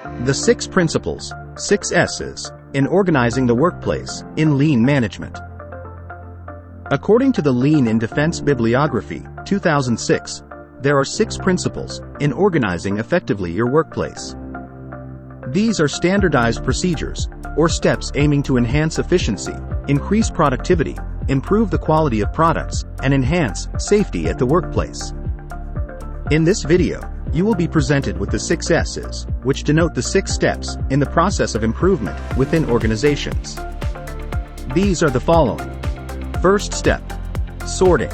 The 6 principles, 6 S's, in organizing the workplace in lean management. According to the Lean in Defense Bibliography, 2006, there are 6 principles in organizing effectively your workplace. These are standardized procedures, or steps aiming to enhance efficiency, increase productivity, improve the quality of products, and enhance safety at the workplace. In this video, you will be presented with the 6 S's, which denote the 6 steps in the process of improvement within organizations. These are the following. First step: sorting.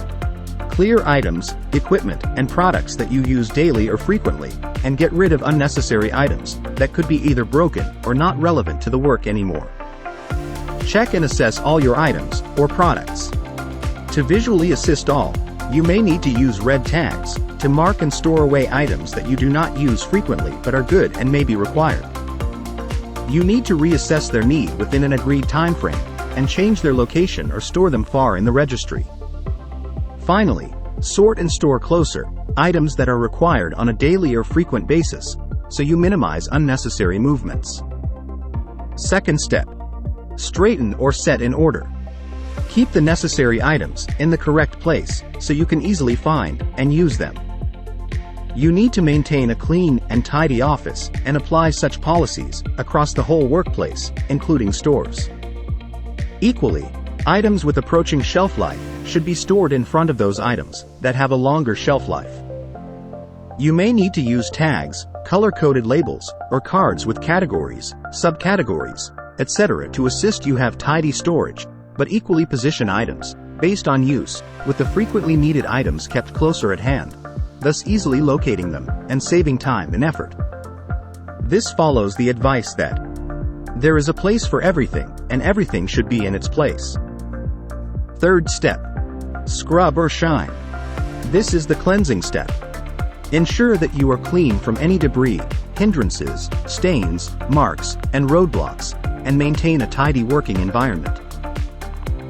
Clear items, equipment, and products that you use daily or frequently, and get rid of unnecessary items that could be either broken or not relevant to the work anymore. Check and assess all your items or products. To visually assist all, you may need to use red tags to mark and store away items that you do not use frequently but are good and may be required. You need to reassess their need within an agreed time frame and change their location or store them far in the registry. Finally, sort and store closer items that are required on a daily or frequent basis, so you minimize unnecessary movements. Second step: straighten or set in order. Keep the necessary items in the correct place so you can easily find and use them. You need to maintain a clean and tidy office and apply such policies across the whole workplace, including stores. Equally, items with approaching shelf life should be stored in front of those items that have a longer shelf life. You may need to use tags, color-coded labels, or cards with categories, subcategories, etc. to assist you have tidy storage, but equally position items, based on use, with the frequently needed items kept closer at hand, thus easily locating them and saving time and effort. This follows the advice that there is a place for everything, and everything should be in its place. Third step: scrub or shine. This is the cleansing step. Ensure that you are clean from any debris, hindrances, stains, marks, and roadblocks, and maintain a tidy working environment.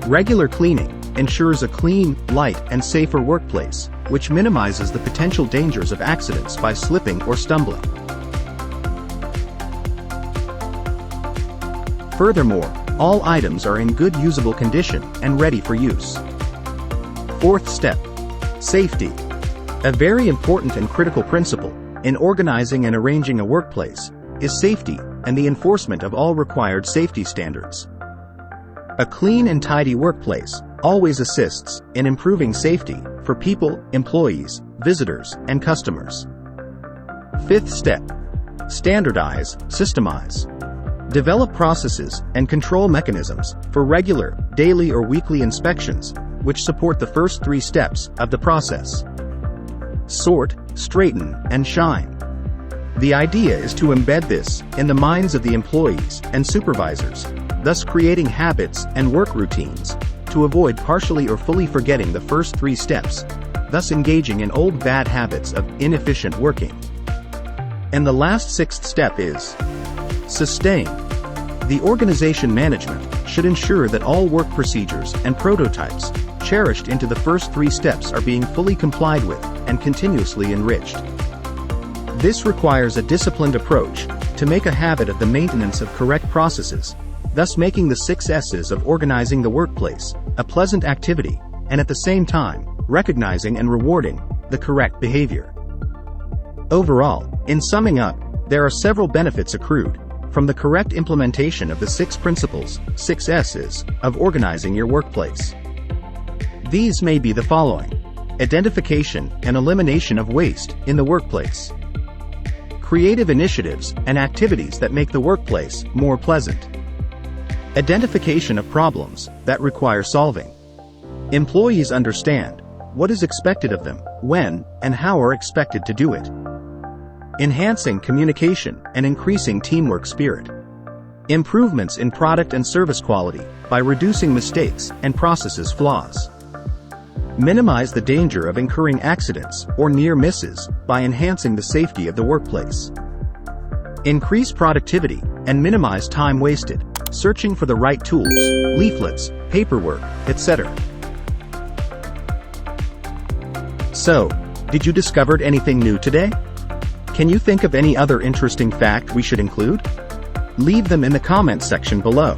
Regular cleaning ensures a clean, light, and safer workplace, which minimizes the potential dangers of accidents by slipping or stumbling. Furthermore, all items are in good usable condition and ready for use. Fourth step: safety. A very important and critical principle in organizing and arranging a workplace is safety and the enforcement of all required safety standards. A clean and tidy workplace always assists in improving safety for people, employees, visitors, and customers. Fifth step: standardize, systemize. Develop processes and control mechanisms for regular, daily or weekly inspections, which support the first 3 steps of the process. Sort, straighten, and shine. The idea is to embed this in the minds of the employees and supervisors, thus creating habits and work routines to avoid partially or fully forgetting the first 3 steps, thus engaging in old bad habits of inefficient working. And the last 6th step is sustain. The organization management should ensure that all work procedures and prototypes cherished into the first 3 steps are being fully complied with and continuously enriched. This requires a disciplined approach to make a habit of the maintenance of correct processes, thus making the 6 S's of organizing the workplace a pleasant activity, and at the same time, recognizing and rewarding the correct behavior. Overall, in summing up, there are several benefits accrued from the correct implementation of the 6 principles, 6 S's, of organizing your workplace. These may be the following: identification and elimination of waste in the workplace, creative initiatives and activities that make the workplace more pleasant, identification of problems that require solving. Employees understand what is expected of them, when and how are expected to do it. Enhancing communication and increasing teamwork spirit. Improvements in product and service quality by reducing mistakes and processes flaws. Minimize the danger of incurring accidents or near misses by enhancing the safety of the workplace. Increase productivity and minimize time wasted searching for the right tools, leaflets, paperwork, etc. So, did you discover anything new today? Can you think of any other interesting fact we should include? Leave them in the comments section below.